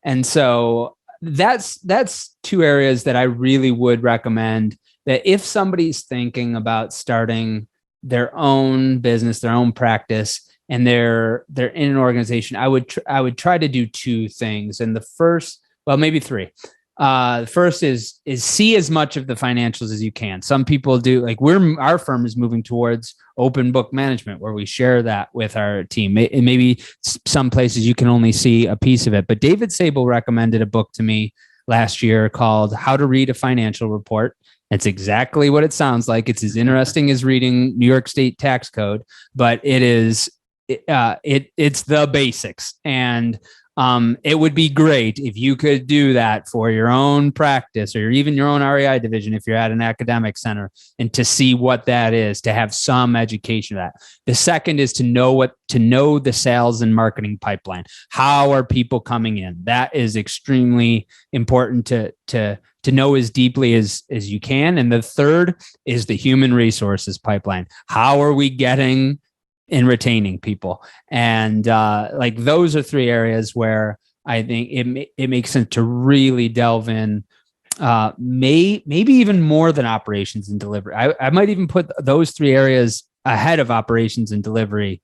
And so that's two areas that I really would recommend, that if somebody's thinking about starting their own business, their own practice, and they're in an organization, I would try to do two things. And the first, well, maybe three. The first is see as much of the financials as you can. Some people do, like our firm is moving towards open book management, where we share that with our team. And maybe some places you can only see a piece of it. But David Sable recommended a book to me last year called How to Read a Financial Report. It's exactly what it sounds like. It's as interesting as reading New York State tax code, but it is. It's the basics, and it would be great if you could do that for your own practice, or even your own REI division if you're at an academic center, and to see what that is, to have some education of that. The second is to know the sales and marketing pipeline. How are people coming in? That is extremely important to know as deeply as you can. And the third is the human resources pipeline. How are we getting in retaining people? And those are three areas where I think it makes sense to really delve in, maybe even more than operations and delivery. I might even put those three areas ahead of operations and delivery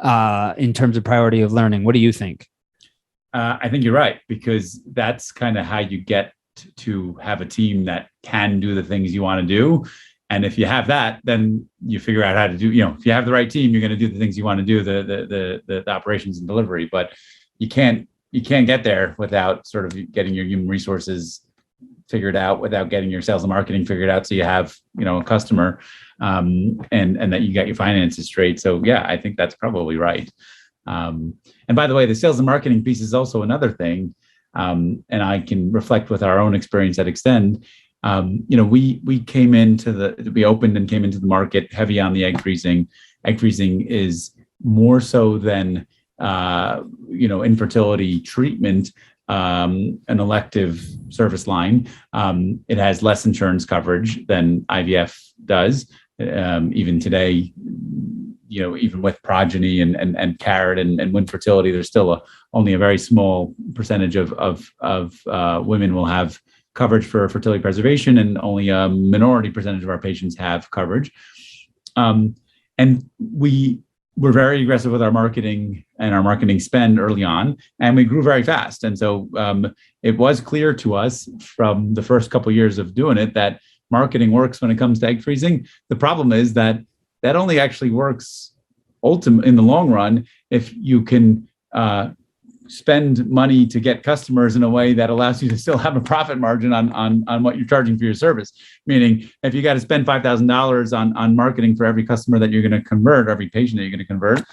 in terms of priority of learning. What do you think? I think you're right, because that's kind of how you get to have a team that can do the things you want to do. And if you have that, then you figure out how to do, if you have the right team, you're going to do the things you want to do, the operations and delivery. But you can't get there without sort of getting your human resources figured out, without getting your sales and marketing figured out, so you have, a customer, and that you got your finances straight. So yeah, I think that's probably right. And by the way, the sales and marketing piece is also another thing. And I can reflect with our own experience at Extend. We opened and came into the market heavy on the egg freezing. Egg freezing is more so than, infertility treatment, an elective service line. It has less insurance coverage than IVF does. Even today, even with progeny and carrot and wind fertility, there's still only a very small percentage of women will have coverage for fertility preservation, and only a minority percentage of our patients have coverage. And And we were very aggressive with our marketing and our marketing spend early on, and we grew very fast. And so it was clear to us from the first couple of years of doing it that marketing works when it comes to egg freezing. The problem is that only actually works ultimately in the long run if you can spend money to get customers in a way that allows you to still have a profit margin on what you're charging for your service. Meaning, if you got to spend $5,000 on marketing for every customer that you're going to convert, every patient that you're going to convert,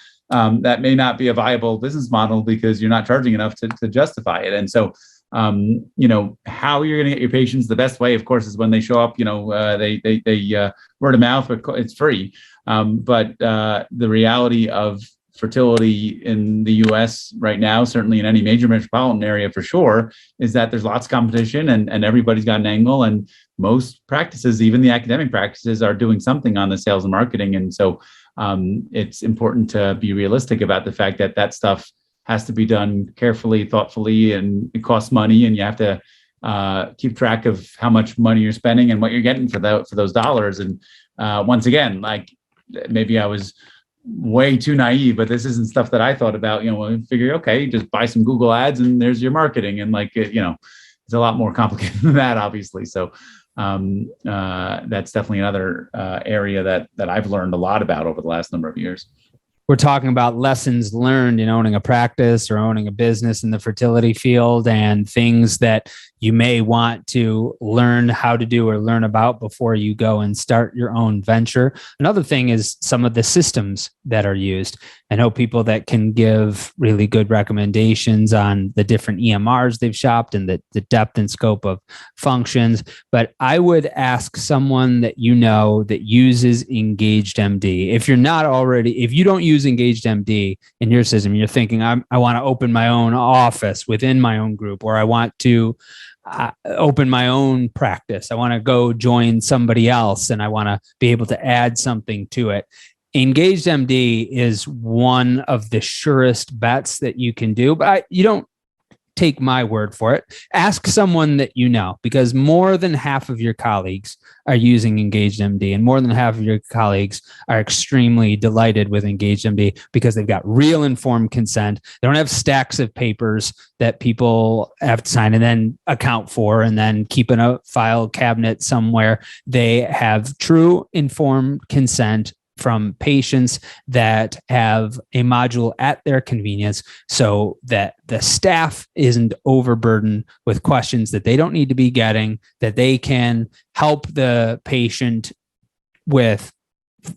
that may not be a viable business model because you're not charging enough to justify it. And so, how you're going to get your patients, the best way, of course, is when they show up. They word of mouth, but it's free. But the reality of fertility in the US right now, certainly in any major metropolitan area for sure, is that there's lots of competition and everybody's got an angle, and most practices, even the academic practices, are doing something on the sales and marketing. And so it's important to be realistic about the fact that stuff has to be done carefully, thoughtfully, and it costs money, and you have to keep track of how much money you're spending and what you're getting for those dollars. And once again, like, maybe I was way too naive, but this isn't stuff that I thought about. Figure, okay, just buy some Google ads and there's your marketing. And it's a lot more complicated than that, obviously. So that's definitely another area that I've learned a lot about over the last number of years. We're talking about lessons learned in owning a practice or owning a business in the fertility field, and things that you may want to learn how to do or learn about before you go and start your own venture. Another thing is some of the systems that are used. I know people that can give really good recommendations on the different EMRs they've shopped and the depth and scope of functions. But I would ask someone that that uses Engaged MD. If you don't use Engaged MD in your system, you're thinking, I want to open my own office within my own group, or I want to open my own practice. I want to go join somebody else and I want to be able to add something to it. Engaged MD is one of the surest bets that you can do, but you don't take my word for it. Ask someone that you know, because more than half of your colleagues are using Engaged MD, and more than half of your colleagues are extremely delighted with Engaged MD because they've got real informed consent. They don't have stacks of papers that people have to sign and then account for and then keep in a file cabinet somewhere. They have true informed consent from patients that have a module at their convenience, so that the staff isn't overburdened with questions that they don't need to be getting, that they can help the patient with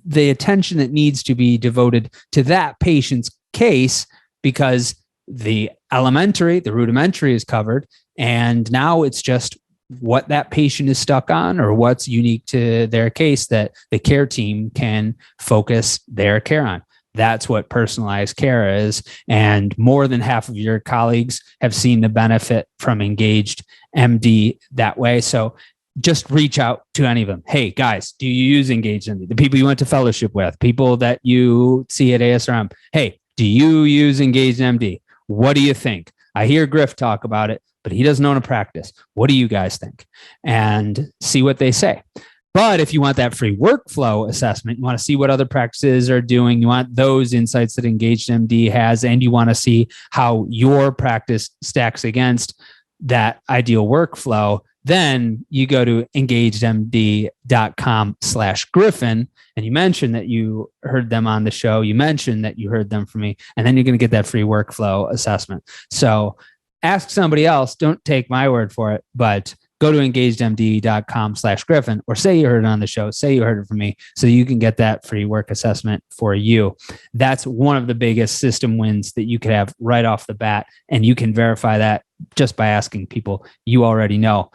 the attention that needs to be devoted to that patient's case, because the rudimentary is covered. And now it's just what that patient is stuck on or what's unique to their case that the care team can focus their care on. That's what personalized care is. And more than half of your colleagues have seen the benefit from Engaged MD that way. So just reach out to any of them. Hey, guys, do you use Engaged MD? The people you went to fellowship with, people that you see at ASRM. Hey, do you use Engaged MD? What do you think? I hear Griff talk about it, but he doesn't own a practice. What do you guys think? And see what they say. But if you want that free workflow assessment, you want to see what other practices are doing, you want those insights that Engaged MD has, and you want to see how your practice stacks against that ideal workflow, then you go to engagedmd.com/Griffin. And you mentioned that you heard them on the show. You mentioned that you heard them from me. And then you're going to get that free workflow assessment. So ask somebody else. Don't take my word for it, but go to engagedmd.com/Griffin, or say you heard it on the show, say you heard it from me, so you can get that free work assessment for you. That's one of the biggest system wins that you could have right off the bat. And you can verify that just by asking people you already know.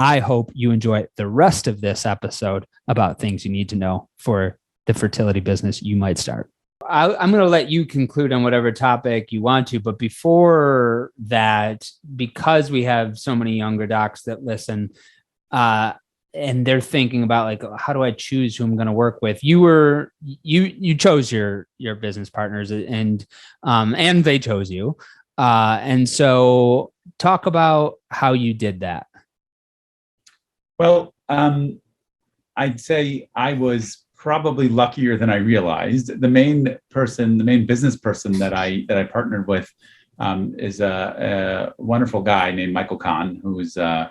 I hope you enjoy the rest of this episode about things you need to know for the fertility business you might start. I'm going to let you conclude on whatever topic you want to. But before that, because we have so many younger docs that listen, and they're thinking about, like, how do I choose who I'm going to work with? You chose your business partners, and they chose you. And so talk about how you did that. Well, I'd say I was probably luckier than I realized. The main business person that I partnered with is a wonderful guy named Michael Kahn, who's a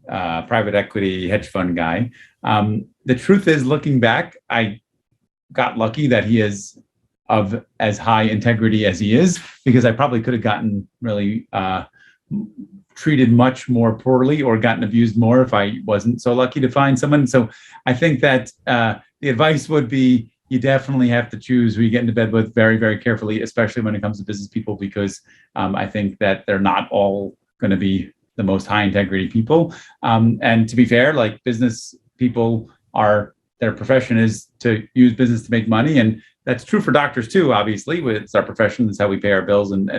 private equity hedge fund guy. The truth is, looking back, I got lucky that he is of as high integrity as he is, because I probably could have gotten really treated much more poorly or gotten abused more if I wasn't so lucky to find someone. So I think that the advice would be, you definitely have to choose who you get into bed with very, very carefully, especially when it comes to business people, because I think that they're not all going to be the most high integrity people. And to be fair, like, business people their profession is to use business to make money. And that's true for doctors too, obviously. It's our profession, it's how we pay our bills and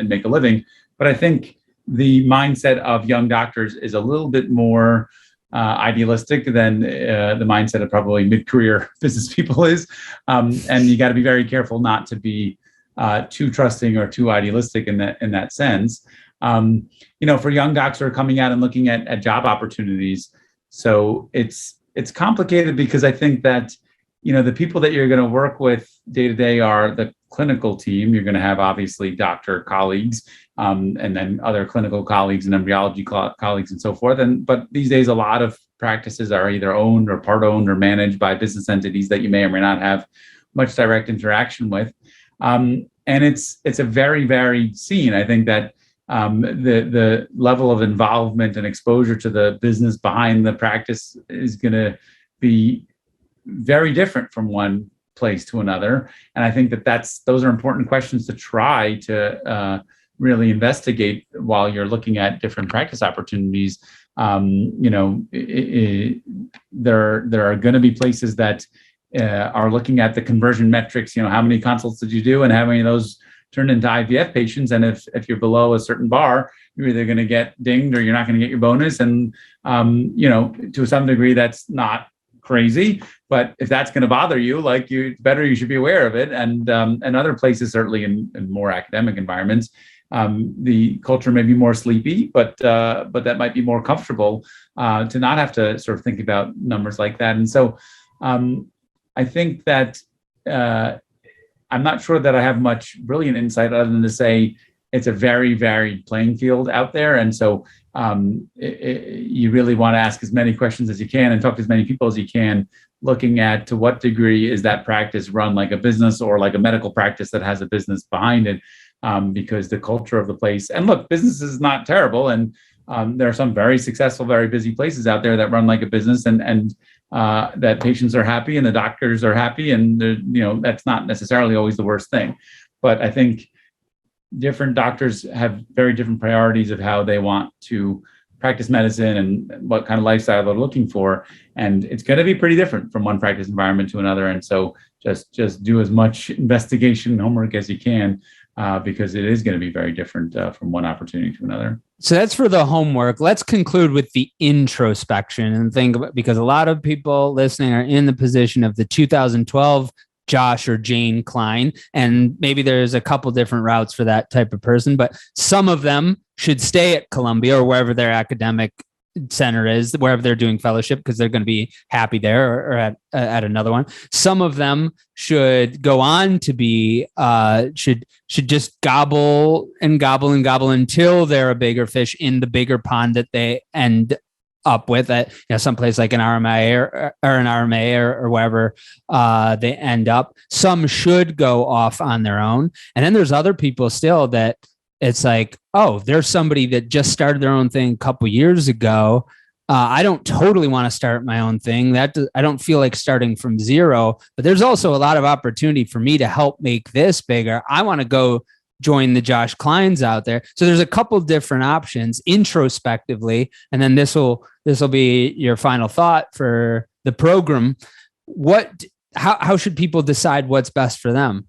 make a living. But I think the mindset of young doctors is a little bit more idealistic than the mindset of probably mid-career business people is. And you got to be very careful not to be too trusting or too idealistic in that sense. For young docs who are coming out and looking at job opportunities. So it's complicated, because I think that, the people that you're going to work with day to day are the clinical team. You're going to have obviously doctor colleagues, and then other clinical colleagues and embryology colleagues and so forth. But these days, a lot of practices are either owned or part owned or managed by business entities that you may or may not have much direct interaction with. And it's a very varied scene. I think that the level of involvement and exposure to the business behind the practice is going to be very different from one place to another. And I think that those are important questions to try to really investigate while you're looking at different practice opportunities. There are going to be places that are looking at the conversion metrics. How many consults did you do, and how many of those turned into IVF patients? And if you're below a certain bar, you're either going to get dinged or you're not going to get your bonus. And to some degree, that's not crazy. But if that's going to bother you, you should be aware of it. And other places, certainly in more academic environments, the culture may be more sleepy, but that might be more comfortable to not have to sort of think about numbers like that. And so I think that I'm not sure that I have much brilliant insight other than to say it's a very varied playing field out there. And so you really want to ask as many questions as you can and talk to as many people as you can, looking at to what degree is that practice run like a business or like a medical practice that has a business behind it, because the culture of the place, and look, business is not terrible. And there are some very successful, very busy places out there that run like a business, and that patients are happy and the doctors are happy. And, that's not necessarily always the worst thing. But I think different doctors have very different priorities of how they want to practice medicine and what kind of lifestyle they're looking for. And it's going to be pretty different from one practice environment to another. And so just do as much investigation and homework as you can, because it is going to be very different from one opportunity to another. So that's for the homework. Let's conclude with the introspection and think about, because a lot of people listening are in the position of the 2012 Josh or Jane Klein, and maybe there's a couple different routes for that type of person, but some of them should stay at Columbia or wherever their academic center is, wherever they're doing fellowship, because they're going to be happy there, or at another one. Some of them should go on to be should just gobble until they're a bigger fish in the bigger pond that they end up with at someplace like an RMA or an RMA or wherever they end up. Some should go off on their own, and then there's other people still that it's like, oh, there's somebody that just started their own thing a couple years ago. I don't totally want to start my own thing. I don't feel like starting from zero, but there's also a lot of opportunity for me to help make this bigger. I want to go join the Josh Kleins out there. So there's a couple different options introspectively, and then this will be your final thought for the program. How should people decide what's best for them?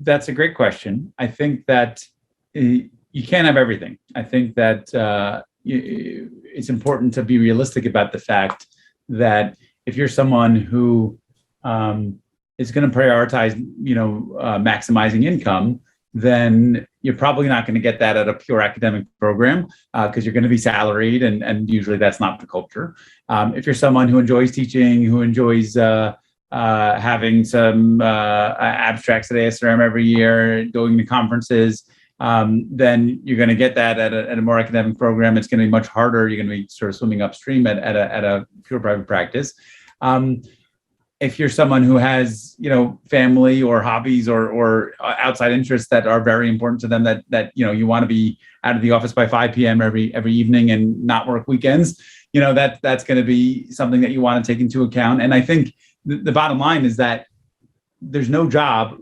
That's a great question. I think that you can't have everything. I think that it's important to be realistic about the fact that if you're someone who is going to prioritize, maximizing income, then you're probably not going to get that at a pure academic program because you're going to be salaried, and usually that's not the culture. If you're someone who enjoys teaching, who enjoys having some abstracts at ASRM every year, going to conferences, then you're going to get that at a more academic program. It's going to be much harder. You're going to be sort of swimming upstream at a pure private practice. If you're someone who has, family or hobbies or outside interests that are very important to them, that you want to be out of the office by 5 p.m. every evening and not work weekends, that's going to be something that you want to take into account. And I think the bottom line is that there's no job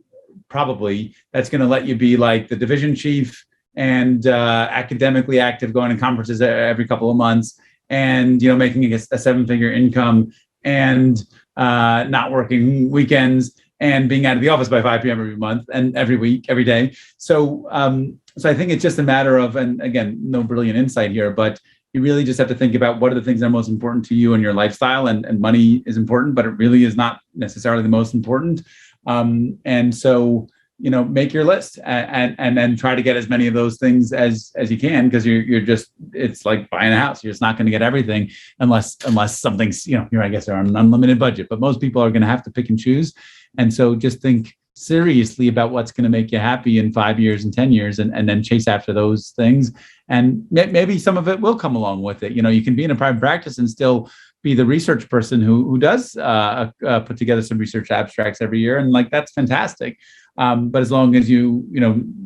probably that's going to let you be like the division chief and academically active, going to conferences every couple of months, and making a 7-figure income and not working weekends and being out of the office by 5 p.m. every month and every week, every day. So I think it's just a matter of, and again, no brilliant insight here, but you really just have to think about what are the things that are most important to you and your lifestyle, and money is important, but it really is not necessarily the most important. And so, make your list and then try to get as many of those things as you can, because you're just, it's like buying a house. You're just not going to get everything unless something's, you're, I guess, they're on an unlimited budget, but most people are going to have to pick and choose. And so just think seriously about what's going to make you happy in 5 years and 10 years, and then chase after those things. And maybe some of it will come along with it. You can be in a private practice and still be the research person who does put together some research abstracts every year. And that's fantastic. But as long as you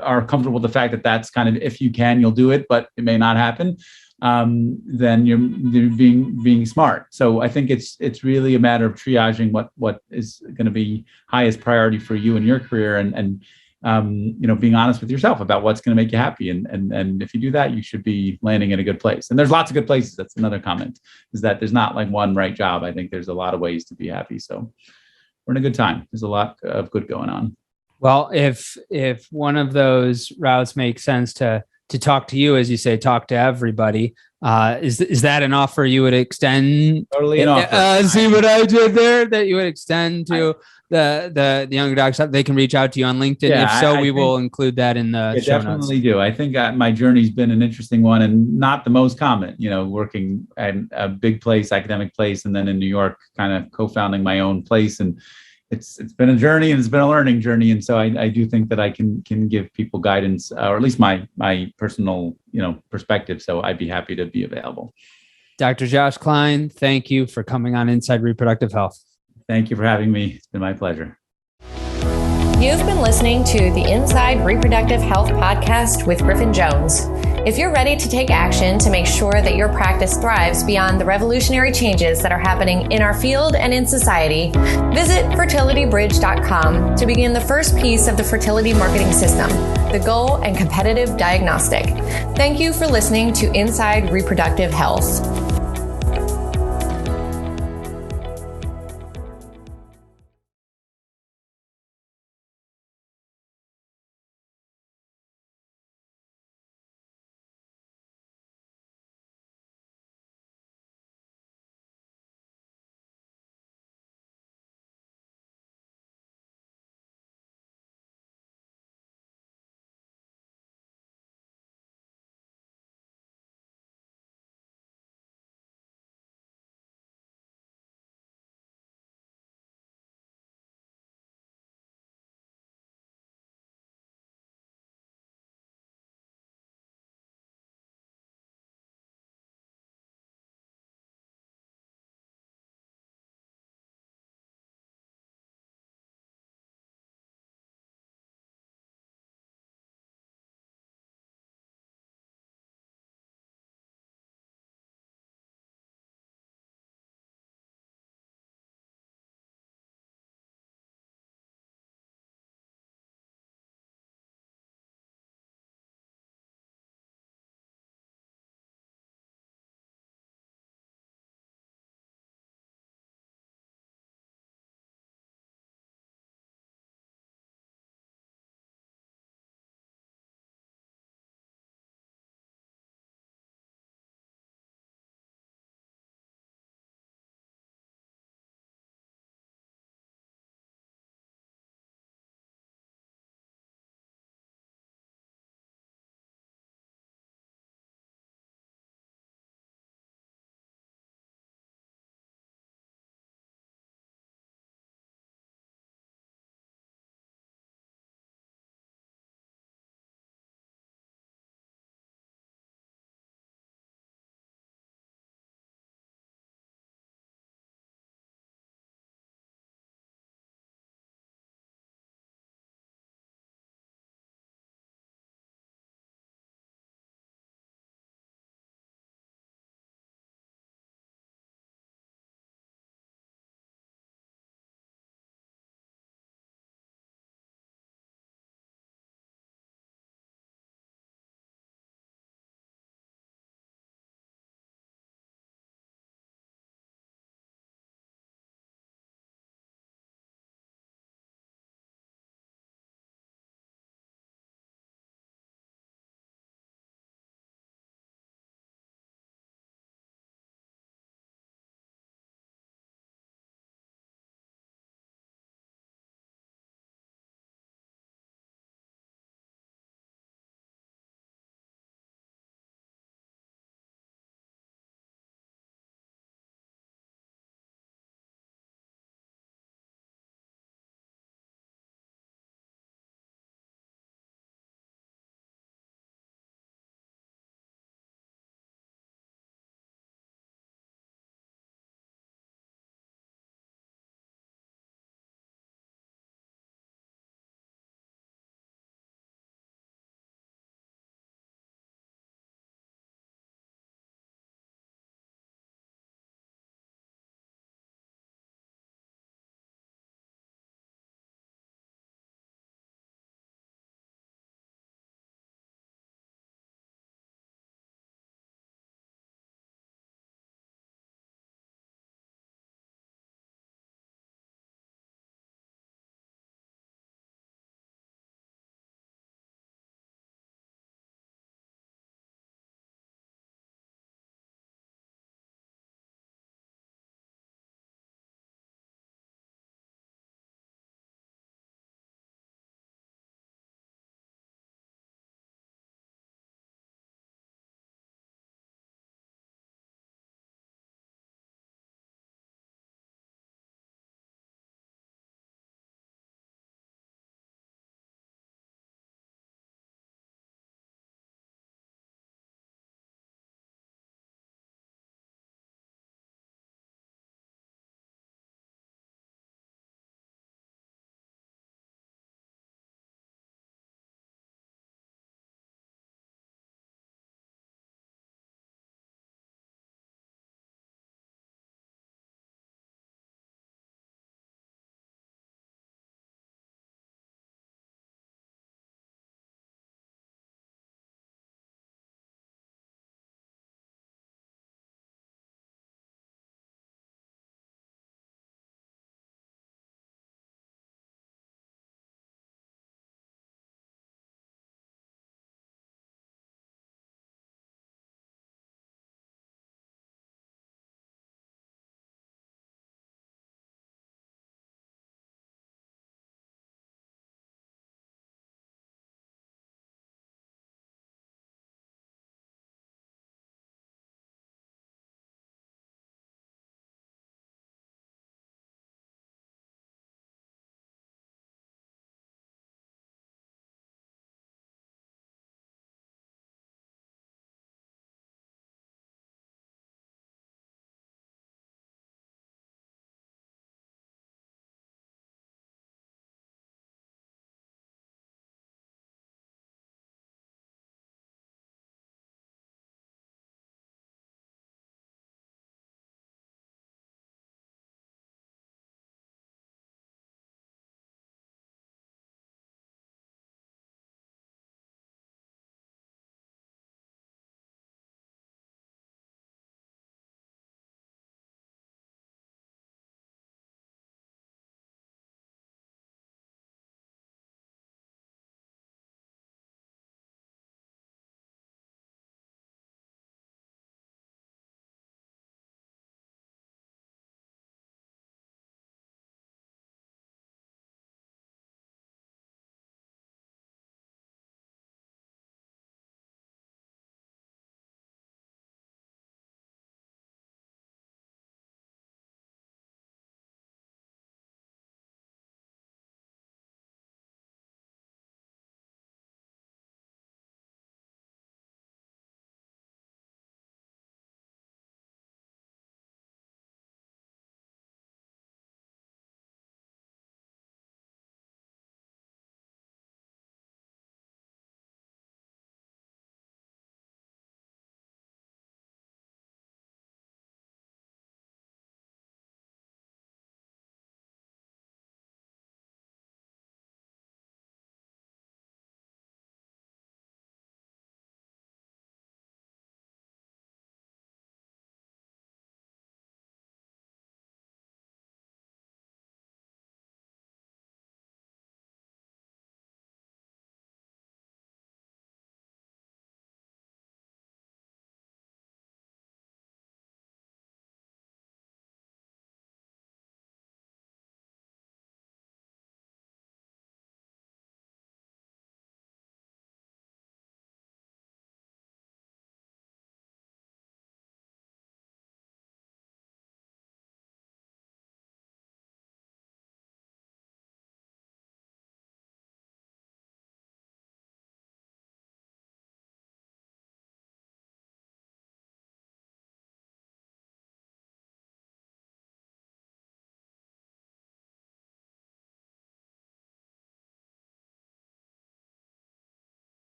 are comfortable with the fact that that's kind of, if you can, you'll do it, but it may not happen, then you're being smart. So I think it's really a matter of triaging what is going to be highest priority for you in your career, and being honest with yourself about what's going to make you happy. And if you do that, you should be landing in a good place. And there's lots of good places. That's another comment, is that there's not one right job. I think there's a lot of ways to be happy. So we're in a good time. There's a lot of good going on. Well, if one of those routes makes sense to talk to you, as you say, talk to everybody, is that an offer you would extend? Totally an offer. See what I did there? That you would extend to the younger docs? They can reach out to you on LinkedIn. Yeah, if so, we will include that in the show notes. Definitely do. I think my journey's been an interesting one, and not the most common. Working at a big place, academic place, and then in New York, kind of co-founding my own place. And it's been a journey, and it's been a learning journey. And so I do think that I can give people guidance, or at least my personal, perspective. So I'd be happy to be available. Dr. Josh Klein, thank you for coming on Inside Reproductive Health. Thank you for having me. It's been my pleasure. You've been listening to the Inside Reproductive Health podcast with Griffin Jones. If you're ready to take action to make sure that your practice thrives beyond the revolutionary changes that are happening in our field and in society, visit fertilitybridge.com to begin the first piece of the fertility marketing system, the goal and competitive diagnostic. Thank you for listening to Inside Reproductive Health.